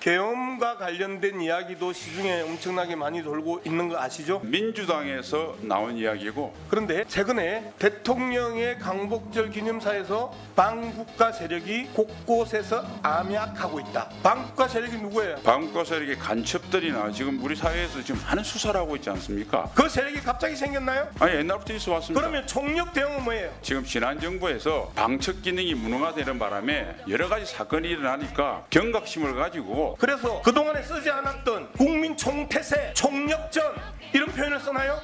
계엄과 관련된 이야기도 시중에 엄청나게 많이 돌고 있는 거 아시죠? 민주당에서 나온 이야기고, 그런데 최근에 대통령의 광복절 기념사에서 반국가 세력이 곳곳에서 암약하고 있다. 반국가 세력이 누구예요? 반국가 세력의 간첩들이나 지금 우리 사회에서 지금 많은 수사를 하고 있지 않습니까? 그 세력이 갑자기 생겼나요? 아니, 옛날부터 있어 왔습니다. 그러면 총력 대응은 뭐예요? 지금 지난 정부에서 방첩 기능이 무능화되는 바람에 여러 가지 사건이 일어나니까 경각심을 가지고, 그래서 그동안에 쓰지 않았던 국민 총태세, 총력전 이런 표현을 쓰나요?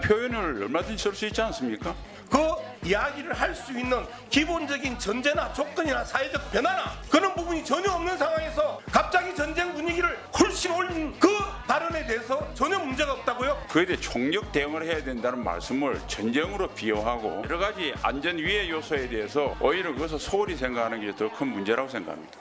표현을 얼마든지 쓸 수 있지 않습니까? 그 이야기를 할 수 있는 기본적인 전제나 조건이나 사회적 변화나 그런 부분이 전혀 없는 상황에서 갑자기 전쟁 분위기를 훨씬 올린 그 발언에 대해서 전혀 문제가 없다고요? 그에 대해 총력 대응을 해야 된다는 말씀을 전쟁으로 비유하고 여러 가지 안전 위해 요소에 대해서 오히려 그것을 소홀히 생각하는 게 더 큰 문제라고 생각합니다.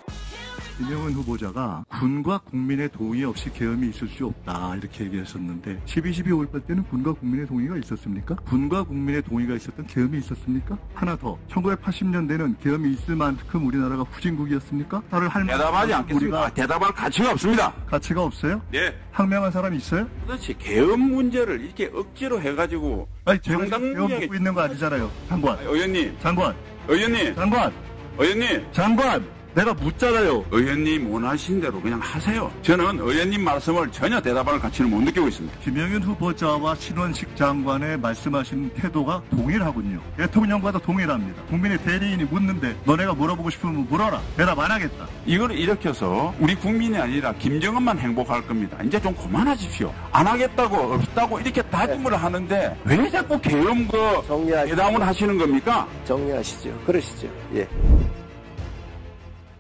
이명훈 후보자가 군과 국민의 동의 없이 계엄이 있을 수 없다 이렇게 얘기했었는데 12.12 5.18 때는 군과 국민의 동의가 있었습니까? 군과 국민의 동의가 있었던 계엄이 있었습니까? 하나 더, 1980년대는 계엄이 있을 만큼 우리나라가 후진국이었습니까? 대답하지 않겠습니다. 대답할 가치가 없습니다. 가치가 없어요? 네. 항명한 사람이 있어요? 도대체 계엄 문제를 이렇게 억지로 해가지고 아니 제가 계엄 묻고 있는 거 아니잖아요. 장관. 의원님. 장관. 의원님. 장관. 의원님. 장관. 내가 묻잖아요. 의원님 원하신 대로 그냥 하세요. 저는 의원님 말씀을 전혀 대답할 가치를 못 느끼고 있습니다. 김영현 후보자와 신원식 장관의 말씀하신 태도가 동일하군요. 대통령과도 동일합니다. 국민의 대리인이 묻는데 너네가 물어보고 싶으면 물어라. 대답 안 하겠다. 이걸 일으켜서 우리 국민이 아니라 김정은만 행복할 겁니다. 이제 좀 그만하십시오. 안 하겠다고 없다고 이렇게 다짐을 하는데 왜 자꾸 계엄 대담을 하시는 겁니까? 정리하시죠. 그러시죠. 예.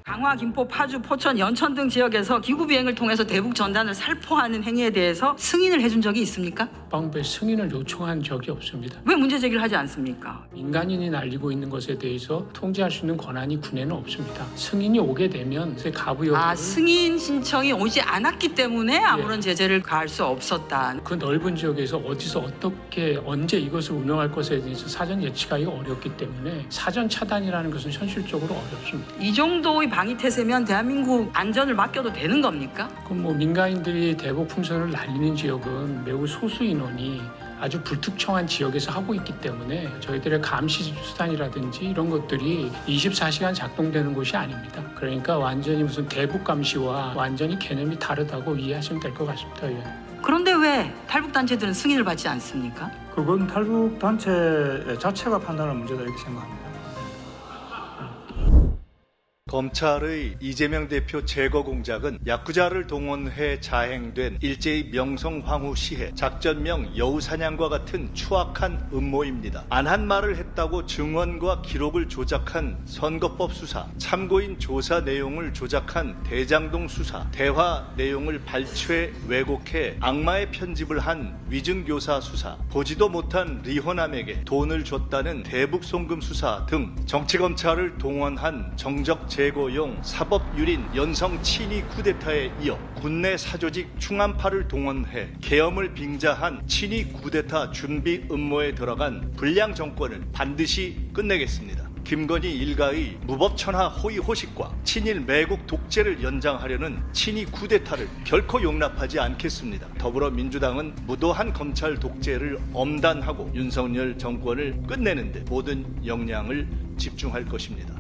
강화, 김포, 파주, 포천, 연천 등 지역에서 기구 비행을 통해서 대북 전단을 살포하는 행위에 대해서 승인을 해준 적이 있습니까? 국방부에 승인을 요청한 적이 없습니다. 왜 문제 제기를 하지 않습니까? 민간인이 날리고 있는 것에 대해서 통제할 수 있는 권한이 군에는 없습니다. 승인이 오게 되면 가부 여부를 승인 신청이 오지 않았기 때문에 아무런 제재를 가할 수 없었다. 그 넓은 지역에서 어디서 어떻게 언제 이것을 운영할 것에 대해서 사전 예측하기가 어렵기 때문에 사전 차단이라는 것은 현실적으로 어렵습니다. 이 정도의 방위 태세면 대한민국 안전을 맡겨도 되는 겁니까? 그럼 민간인들이 대북 풍선을 날리는 지역은 매우 소수 인원이 아주 불특정한 지역에서 하고 있기 때문에 저희들의 감시 수단이라든지 이런 것들이 24시간 작동되는 곳이 아닙니다. 그러니까 완전히 무슨 대북 감시와 완전히 개념이 다르다고 이해하시면 될 것 같습니다, 의원님. 그런데 왜 탈북단체들은 승인을 받지 않습니까? 그건 탈북단체 자체가 판단할 문제다 이렇게 생각합니다. 검찰의 이재명 대표 제거 공작은 야쿠자를 동원해 자행된 일제의 명성황후 시해, 작전명 여우사냥과 같은 추악한 음모입니다. 안 한 말을 했다고 증언과 기록을 조작한 선거법 수사, 참고인 조사 내용을 조작한 대장동 수사, 대화 내용을 발췌 왜곡해 악마의 편집을 한 위증교사 수사, 보지도 못한 리호남에게 돈을 줬다는 대북송금 수사 등 정치검찰을 동원한 정적 제거용 사법유린 연성 친위 쿠데타에 이어 군내 사조직 충암파를 동원해 계엄을 빙자한 친위 쿠데타 준비 음모에 들어간 불량 정권을 반드시 끝내겠습니다. 김건희 일가의 무법천하 호의호식과 친일 매국 독재를 연장하려는 친위 쿠데타를 결코 용납하지 않겠습니다. 더불어민주당은 무도한 검찰 독재를 엄단하고 윤석열 정권을 끝내는 데 모든 역량을 집중할 것입니다.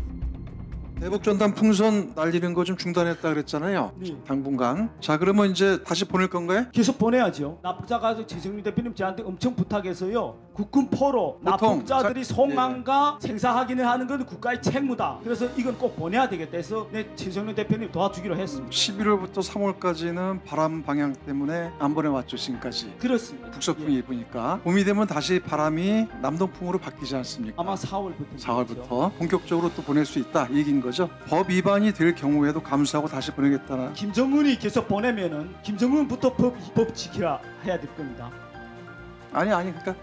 대북전단 풍선 날리는 거 좀 중단했다 그랬잖아요. 네. 당분간. 자, 그러면 이제 다시 보낼 건가요? 계속 보내야죠. 납북자가 최승민 대표님 저한테 엄청 부탁해서요. 국군포로 납북자들이 송환과 생사 확인을 하는 건 국가의 책무다. 그래서 이건 꼭 보내야 되겠다 해서 최승민 대표님 도와주기로 했습니다. 11월부터 3월까지는 바람 방향 때문에 안 보내왔죠, 지금까지. 그렇습니다. 북서풍이 일부니까. 봄이 되면 다시 바람이 남동풍으로 바뀌지 않습니까? 아마 4월부터. 4월부터 본격적으로 또 보낼 수 있다 이 얘기인 거죠. 법 위반이 될 경우에도 감수하고 다시 보내겠다는. 김정은이 계속 보내면은 김정은부터 법 지키라 해야 될 겁니다. 아니 그러니까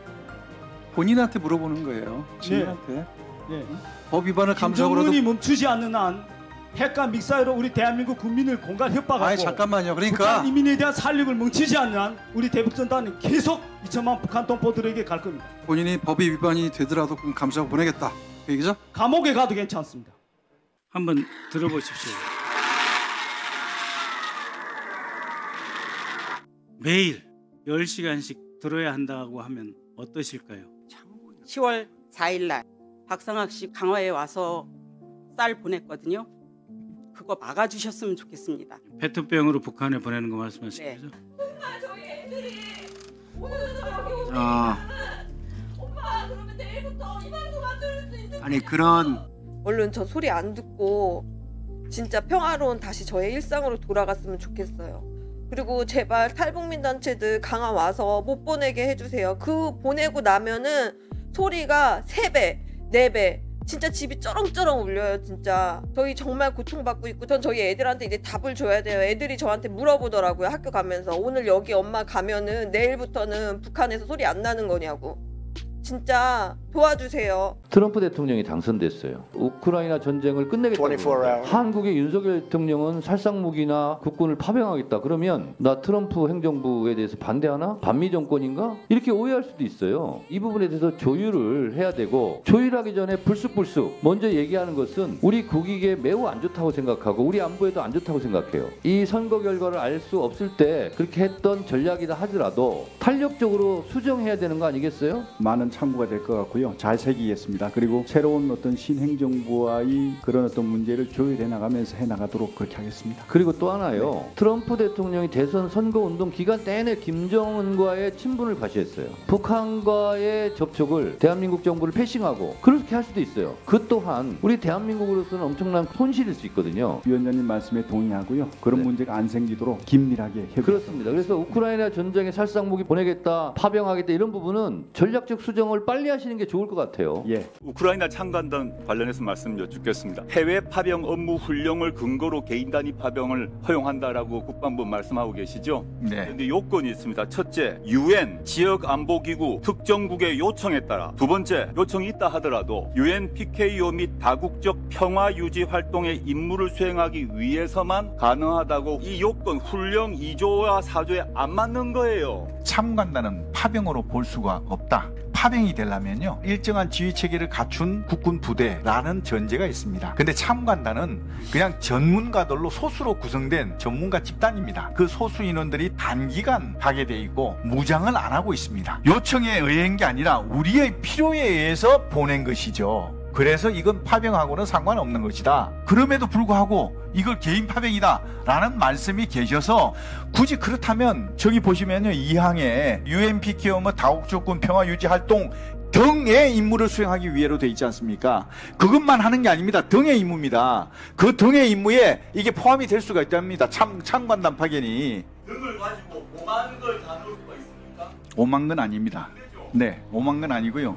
본인한테 물어보는 거예요. 지인한테. 네. 법 위반을 감수하고라도. 김정은이 멈추지 않는 한 핵과 믹사이로 우리 대한민국 국민을 공갈 협박하고. 아니 잠깐만요. 그러니까 북한 이민에 대한 살육을 멈추지 않는 한 우리 대북전단은 계속 2천만 북한 동포들에게 갈 겁니다. 본인이 법이 위반이 되더라도 그럼 감수하고 보내겠다 그 얘기죠? 감옥에 가도 괜찮습니다. 한번 들어보십시오. 매일 10시간씩 들어야 한다고 하면 어떠실까요? 10월 4일날 박상학 씨 강화에 와서 쌀 보냈거든요. 그거 막아주셨으면 좋겠습니다. 페트병으로 북한에 보내는 거 말씀하시는 네. 거죠? 저희 애들이 오늘도 저렇게 오면 엄마 그러면 내일부터 이 방송 안 들을 수 있는 아니 그런 얼른 저 소리 안 듣고 진짜 평화로운 다시 저의 일상으로 돌아갔으면 좋겠어요. 그리고 제발 탈북민 단체들 강화 와서 못 보내게 해주세요. 그 보내고 나면은 소리가 3배, 4배 진짜 집이 쩌렁쩌렁 울려요. 진짜 저희 정말 고통받고 있고 전 저희 애들한테 이제 답을 줘야 돼요. 애들이 저한테 물어보더라고요. 학교 가면서 오늘 여기 엄마 가면은 내일부터는 북한에서 소리 안 나는 거냐고. 진짜 도와주세요. 트럼프 대통령이 당선됐어요. 우크라이나 전쟁을 끝내겠다고. 한국의 윤석열 대통령은 살상무기나 국군을 파병하겠다. 그러면 나 트럼프 행정부에 대해서 반대하나? 반미 정권인가? 이렇게 오해할 수도 있어요. 이 부분에 대해서 조율을 해야 되고 조율하기 전에 불쑥불쑥 먼저 얘기하는 것은 우리 국익에 매우 안 좋다고 생각하고 우리 안보에도 안 좋다고 생각해요. 이 선거 결과를 알 수 없을 때 그렇게 했던 전략이다 하더라도 탄력적으로 수정해야 되는 거 아니겠어요? 많은 참고가 될 것 같고요. 잘 새기겠습니다. 그리고 새로운 어떤 신행정부와의 그런 어떤 문제를 조율해 나가면서 해 나가도록 그렇게 하겠습니다. 그리고 또 하나요. 트럼프 대통령이 대선 선거운동 기간 내내 김정은과의 친분을 과시했어요. 북한과의 접촉을 대한민국 정부를 패싱하고 그렇게 할 수도 있어요. 그 또한 우리 대한민국으로서는 엄청난 손실일 수 있거든요. 위원장님 말씀에 동의하고요. 그런 문제가 안 생기도록 긴밀하게 협의하겠습니다. 그렇습니다. 그래서 우크라이나 전쟁에 살상무기 보내겠다, 파병하겠다 이런 부분은 전략적 수정을 빨리 하시는 게 좋을 것 같아요. 예. 우크라이나 참관단 관련해서 말씀 여쭙겠습니다. 해외 파병 업무 훈령을 근거로 개인 단위 파병을 허용한다라고 국방부 말씀하고 계시죠? 네. 그런데 요건이 있습니다. 첫째, UN 지역 안보기구 특정국의 요청에 따라. 두 번째, 요청이 있다 하더라도 UN PKO 및 다국적 평화 유지 활동의 임무를 수행하기 위해서만 가능하다고. 이 요건 훈령 2조와 4조에 안 맞는 거예요. 참관단은 파병으로 볼 수가 없다. 파병이 되려면요 일정한 지휘 체계를 갖춘 국군 부대라는 전제가 있습니다. 근데 참관단은 그냥 전문가들로 소수로 구성된 전문가 집단입니다. 그 소수 인원들이 단기간 하게 돼 있고 무장을 안 하고 있습니다. 요청에 의한 게 아니라 우리의 필요에 의해서 보낸 것이죠. 그래서 이건 파병하고는 상관없는 것이다. 그럼에도 불구하고 이걸 개인 파병이다 라는 말씀이 계셔서 굳이 그렇다면 저기 보시면요 2항에 UNPKO 다국적군 평화유지활동 등의 임무를 수행하기 위해로 돼 있지 않습니까? 그것만 하는 게 아닙니다. 등의 임무입니다. 그 등의 임무에 이게 포함이 될 수가 있답니다. 참관단 파견이. 등을 가지고 5만 걸 다 넣을 수가 있습니까? 5만 건 아닙니다. 네, 5만 건 아니고요.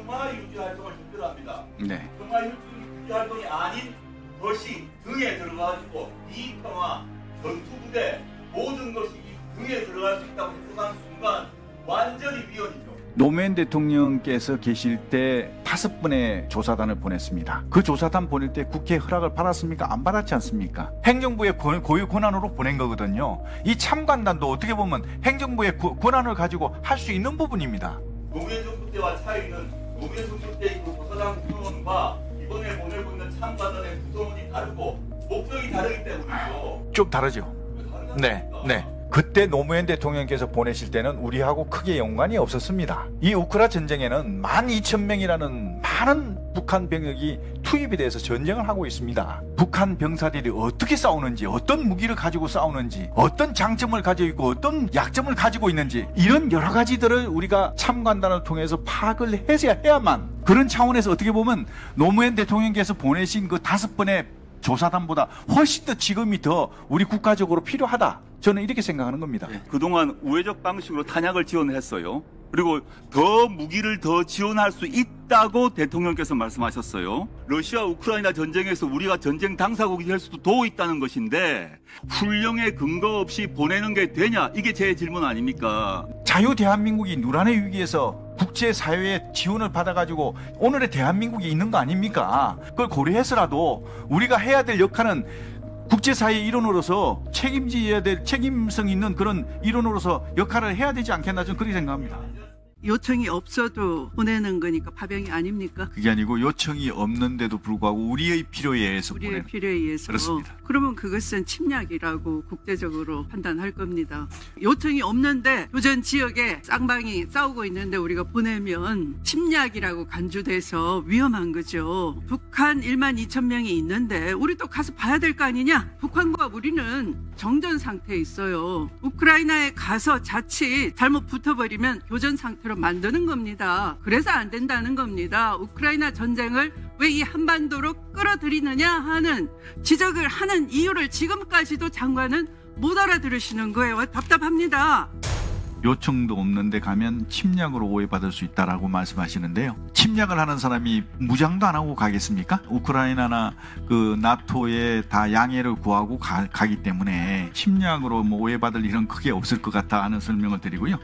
평화유지활동을 합니다. 네. 평화유지 활동이 아닌 것이 등에 들어가지고 이 평화 전투부대 모든 것이 이 등에 들어갈 수 있다고 해석하는 순간 완전히 위헌이죠. 노무현 대통령께서 계실 때 5번의 조사단을 보냈습니다. 그 조사단 보낼 때 국회 허락을 받았습니까? 안 받았지 않습니까? 행정부의 고유 권한으로 보낸 거거든요. 이 참관단도 어떻게 보면 행정부의 권한을 가지고 할 수 있는 부분입니다. 노무현 정부 때와 차이는 노무현 정부 때의 그 조사단 구성원과 이번에 보내고 있는 참관단의 구성원이 다르고 목적이 다르기 때문이죠. 좀 다르죠. 네, 네. 그때 노무현 대통령께서 보내실 때는 우리하고 크게 연관이 없었습니다. 이 우크라 전쟁에는 12,000명이라는 많은 북한 병력이 투입이 돼서 전쟁을 하고 있습니다. 북한 병사들이 어떻게 싸우는지, 어떤 무기를 가지고 싸우는지, 어떤 장점을 가지고 있고 어떤 약점을 가지고 있는지 이런 여러 가지들을 우리가 참관단을 통해서 파악을 해야만 그런 차원에서 어떻게 보면 노무현 대통령께서 보내신 그 5번의 조사단보다 훨씬 더 지금이 더 우리 국가적으로 필요하다. 저는 이렇게 생각하는 겁니다. 네, 그동안 우회적 방식으로 탄약을 지원했어요. 그리고 더 무기를 더 지원할 수 있다고 대통령께서 말씀하셨어요. 러시아 우크라이나 전쟁에서 우리가 전쟁 당사국이 될 수도 더 있다는 것인데 훈령에 근거 없이 보내는 게 되냐? 이게 제 질문 아닙니까? 자유 대한민국이 누란의 위기에서 국제사회의 지원을 받아가지고 오늘의 대한민국이 있는 거 아닙니까? 그걸 고려해서라도 우리가 해야 될 역할은 국제사회의 일원으로서 책임져야 될 책임성 있는 그런 일원으로서 역할을 해야 되지 않겠나 저는 그렇게 생각합니다. 요청이 없어도 보내는 거니까 파병이 아닙니까? 그게 아니고 요청이 없는데도 불구하고 우리의 필요에 의해서 우리의 필요에 의해서. 그렇습니다. 그러면 그것은 침략이라고 국제적으로 판단할 겁니다. 요청이 없는데 교전 지역에 쌍방이 싸우고 있는데 우리가 보내면 침략이라고 간주돼서 위험한 거죠. 북한 1만 2천 명이 있는데 우리도 가서 봐야 될 거 아니냐? 북한과 우리는 정전 상태에 있어요. 우크라이나에 가서 자칫 잘못 붙어버리면 교전 상태로 만드는 겁니다. 그래서 안 된다는 겁니다. 우크라이나 전쟁을 왜 이 한반도로 끌어들이느냐 하는 지적을 하는 이유를 지금까지도 장관은 못 알아들으시는 거예요. 답답합니다. 요청도 없는데 가면 침략으로 오해받을 수 있다라고 말씀하시는데요. 침략을 하는 사람이 무장도 안 하고 가겠습니까? 우크라이나나 그 나토에 다 양해를 구하고 가기 때문에 침략으로 뭐 오해받을 일은 크게 없을 것 같다 하는 설명을 드리고요.